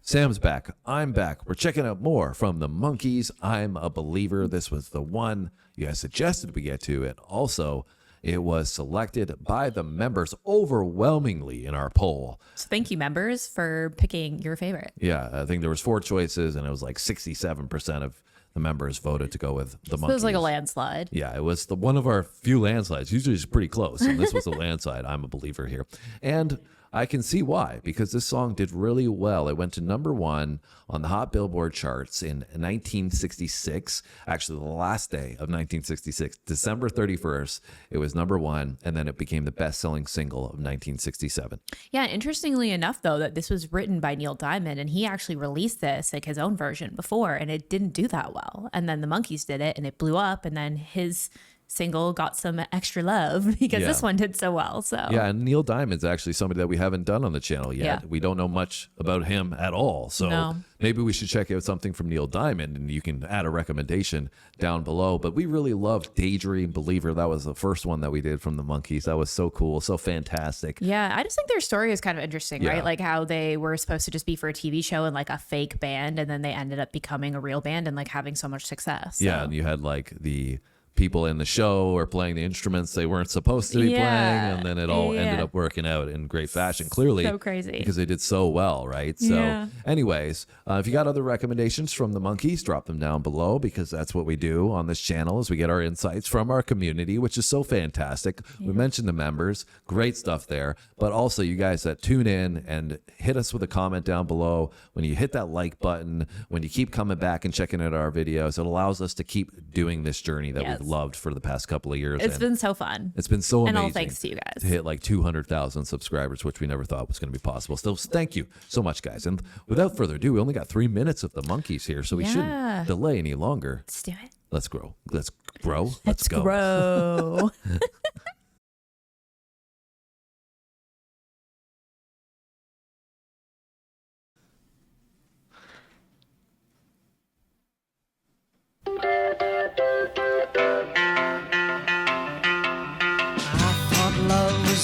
Sam's back. I'm back. We're checking out more from the Monkees. I'm a Believer. This was the one you guys suggested we get to. And also, it was selected by the members overwhelmingly in our poll. So thank you, members, for picking your favorite. Yeah, I think there was 4 choices, and it was like 67% of the members voted to go with the Monkees. It was like a landslide. Yeah, it was one of our few landslides. Usually it's pretty close, and this was a landslide. I'm a Believer here. And I can see why, because this song did really well. It went to #1 on the Hot Billboard charts in 1966. Actually, the last day of 1966, December 31st, it was #1, and then it became the best-selling single of 1967. Yeah, interestingly enough, though, that this was written by Neil Diamond, and he actually released this, like his own version before, and it didn't do that well. And then the Monkees did it, and it blew up, and then his single got some extra love because this one did so well. So yeah, and Neil Diamond's actually somebody that we haven't done on the channel yet. Yeah. We don't know much about him at all. So maybe we should check out something from Neil Diamond, and you can add a recommendation down below. But we really loved Daydream Believer. That was the first one that we did from the Monkees. That was so cool, so fantastic. Yeah, I just think their story is kind of interesting, right? Like how they were supposed to just be for a TV show and like a fake band, and then they ended up becoming a real band and like having so much success. So. Yeah, and you had like the people in the show were playing the instruments they weren't supposed to be playing, and then it all ended up working out in great fashion, clearly. So crazy. Because they did so well, right? So anyways, if you got other recommendations from the Monkees, drop them down below, because that's what we do on this channel, is we get our insights from our community, which is so fantastic. We mentioned the members, great stuff there, but also you guys that tune in and hit us with a comment down below. When you hit that like button, when you keep coming back and checking out our videos, it allows us to keep doing this journey that we've loved for the past couple of years. It's been so fun. It's been so amazing. And all thanks to you guys. To hit like 200,000 subscribers, which we never thought was going to be possible. Still, thank you so much, guys. And without further ado, we only got 3 minutes of the Monkees here, so we shouldn't delay any longer. Let's do it. Let's grow. Let's grow. Let's go. Grow.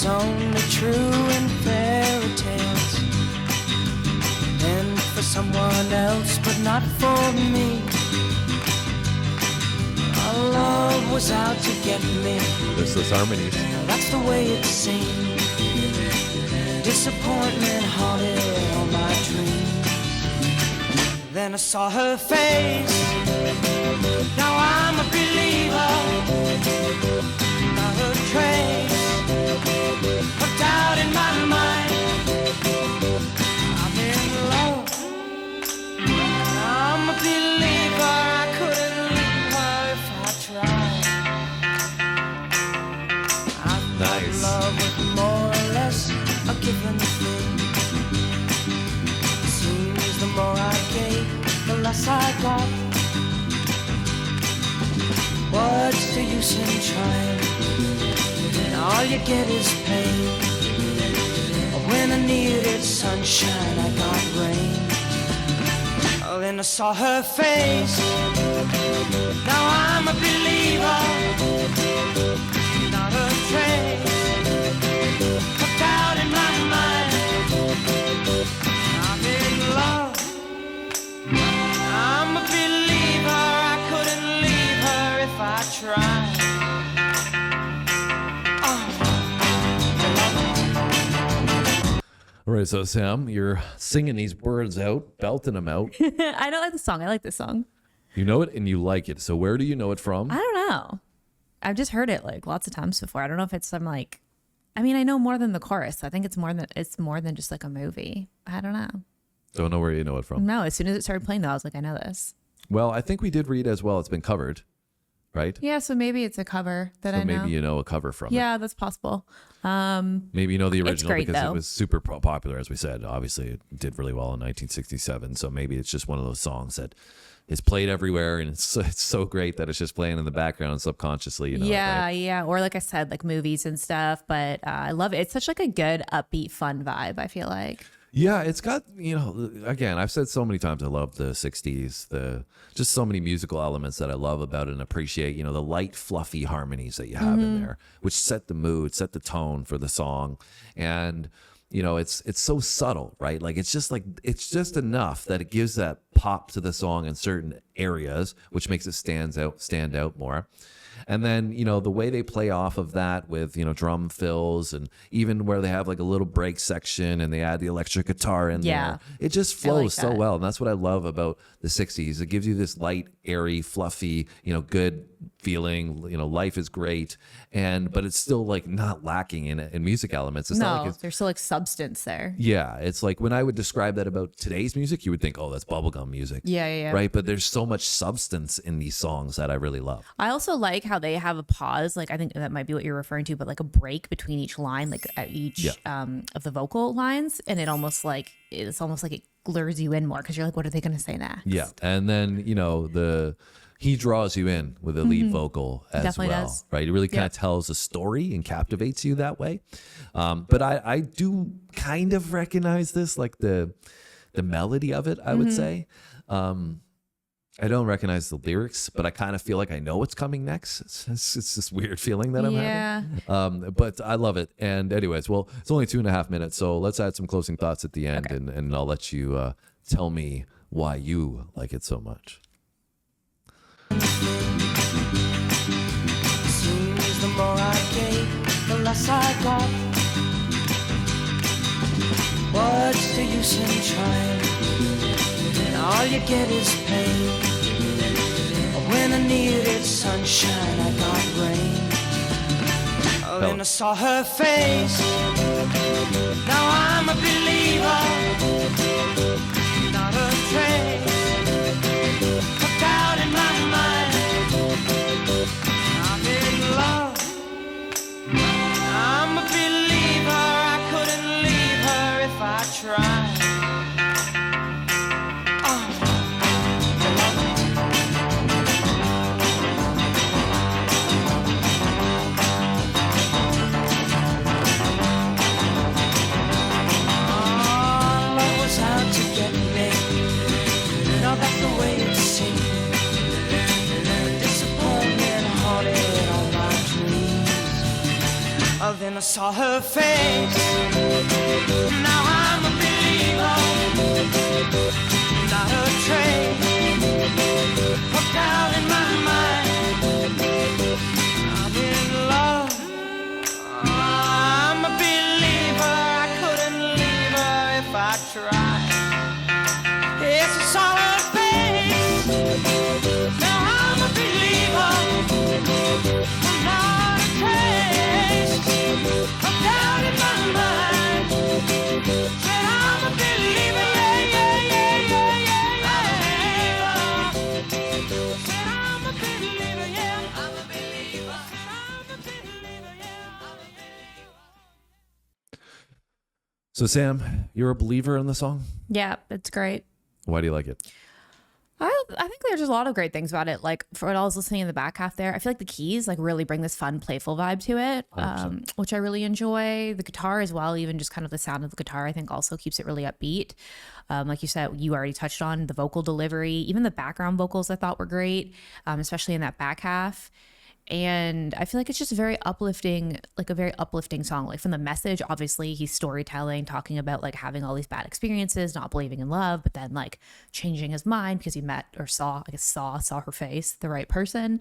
Only true in fairy tales, and for someone else, but not for me. Our love was out to get me. This is harmonies. That's the way it seemed. Disappointment haunted all my dreams. Then I saw her face. Now I'm a believer. Not a trace of doubt in my mind. I'm in love. I'm a believer. I couldn't leave her if I tried. I thought love was more or less a given thing. Seems the more I gave, the less I got. What's the use in trying? All you get is pain. When I needed sunshine, I got rain. Oh, then I saw her face. Now I'm a believer. Not a trace of doubt in my mind. I'm in love. I'm a believer. I couldn't leave her if I tried. All right, so Sam, you're singing these words out, belting them out. I don't like the song. I like this song. You know it and you like it. So where do you know it from? I don't know. I've just heard it like lots of times before. I don't know if it's some like, I mean, I know more than the chorus. I think it's more than just like a movie. I don't know. Don't know where you know it from. No, as soon as it started playing though, I was like, I know this. Well, I think we did read as well. It's been covered, right? Yeah, so maybe it's a cover that I know. Maybe you know a cover from it. Yeah, that's possible. Maybe you know the original great, because though. it was super popular, as we said. Obviously, it did really well in 1967. So maybe it's just one of those songs that is played everywhere, and it's so great that it's just playing in the background subconsciously. You know, Yeah, right? yeah. Or like I said, like movies and stuff. But I love it. It's such like a good, upbeat, fun vibe, I feel like. Yeah, it's got, you know, again, I've said so many times I love the 60s, just so many musical elements that I love about it and appreciate, you know, the light, fluffy harmonies that you have in there, which set the mood, set the tone for the song. And it's so subtle, right? Like it's just enough that it gives that pop to the song in certain areas, which makes it stand out more. And then, the way they play off of that with, drum fills, and even where they have like a little break section and they add the electric guitar in there, it just flows so well. And that's what I love about the 60s. It gives you this light, airy, fluffy, good feeling, life is great. But it's still like not lacking in music elements. It's not like there's still like substance there. Yeah. It's like when I would describe that about today's music, you would think, oh, that's bubblegum music. Yeah. Right. But there's so much substance in these songs that I really love. I also like how they have a pause. Like, I think that might be what you're referring to, but like a break between each line, like at each of the vocal lines. And it's almost like it lures you in more because you're like, what are they going to say next? Yeah. And then, he draws you in with the lead vocal as Definitely well, does. right? It really kind of tells a story and captivates you that way. But I do kind of recognize this, like the melody of it, I would say. I don't recognize the lyrics, but I kind of feel like I know what's coming next. It's this weird feeling that I'm having. But I love it. And anyways, well, it's only 2.5 minutes, so let's add some closing thoughts at the end, and I'll let you tell me why you like it so much. Seems the more I gave, the less I got. What's the use in trying? And all you get is pain. When I needed sunshine, I got rain. Then I saw her face. Now I'm a believer, not a trace. Put out in my mind, I'm in love. I'm a believer, I couldn't leave her if I tried. Then I saw her face. Now I'm a believer, not a trace. Hooked out in my mind, I'm in love. I'm a believer, I couldn't leave her if I tried. Yes, I saw her face. Now I'm a believer, not a trace. I'm down in my mind. Said I'm a believer, Said I'm a believer, I'm a believer. Said I'm a believer, I'm a believer. So Sam, you're a believer in the song? Yeah, it's great. Why do you like it? I think there's just a lot of great things about it. Like, for what I was listening in the back half there, I feel like the keys like really bring this fun, playful vibe to it, which I really enjoy. The guitar as well, even just kind of the sound of the guitar, I think also keeps it really upbeat. Like you said, you already touched on the vocal delivery, even the background vocals I thought were great, especially in that back half. And I feel like it's just very uplifting, like a very uplifting song. Like from the message, obviously he's storytelling, talking about like having all these bad experiences, not believing in love, but then like changing his mind because he met or saw her face, the right person,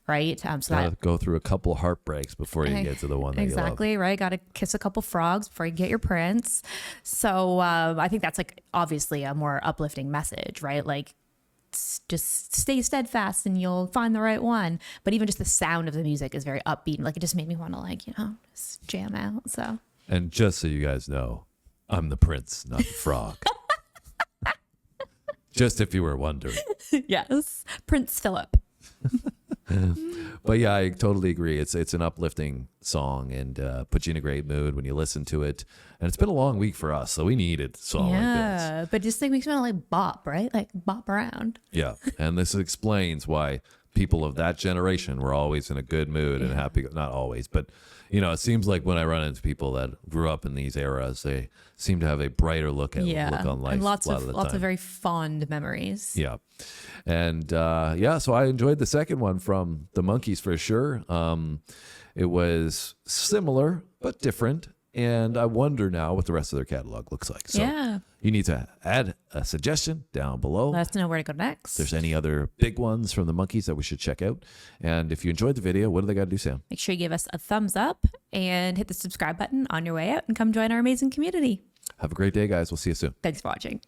right? So that go through a couple heartbreaks before you get to the one that exactly, you love. right? Got to kiss a couple frogs before you get your prince. So I think that's like obviously a more uplifting message, right? Like, just stay steadfast and you'll find the right one. But even just the sound of the music is very upbeat. Like it just made me want to like, just jam out. So. And just so you guys know, I'm the prince, not the frog. Just if you were wondering. Yes. Prince Philip. But yeah, I totally agree. It's an uplifting song and puts you in a great mood when you listen to it. And it's been a long week for us, so we needed a song like this. Yeah, but just like makes me want to like bop, right? Like bop around. Yeah, and this explains why people of that generation were always in a good mood and happy. Not always, but it seems like when I run into people that grew up in these eras, they seem to have a brighter look on life. And lots of time. very fond memories. Yeah. And so I enjoyed the second one from the Monkees for sure. It was similar but different. And I wonder now what the rest of their catalog looks like. So Yeah. you need to add a suggestion down below. Let us know where to go next. If there's any other big ones from the Monkees that we should check out. And if you enjoyed the video, what do they got to do, Sam? Make sure you give us a thumbs up and hit the subscribe button on your way out and come join our amazing community. Have a great day, guys. We'll see you soon. Thanks for watching.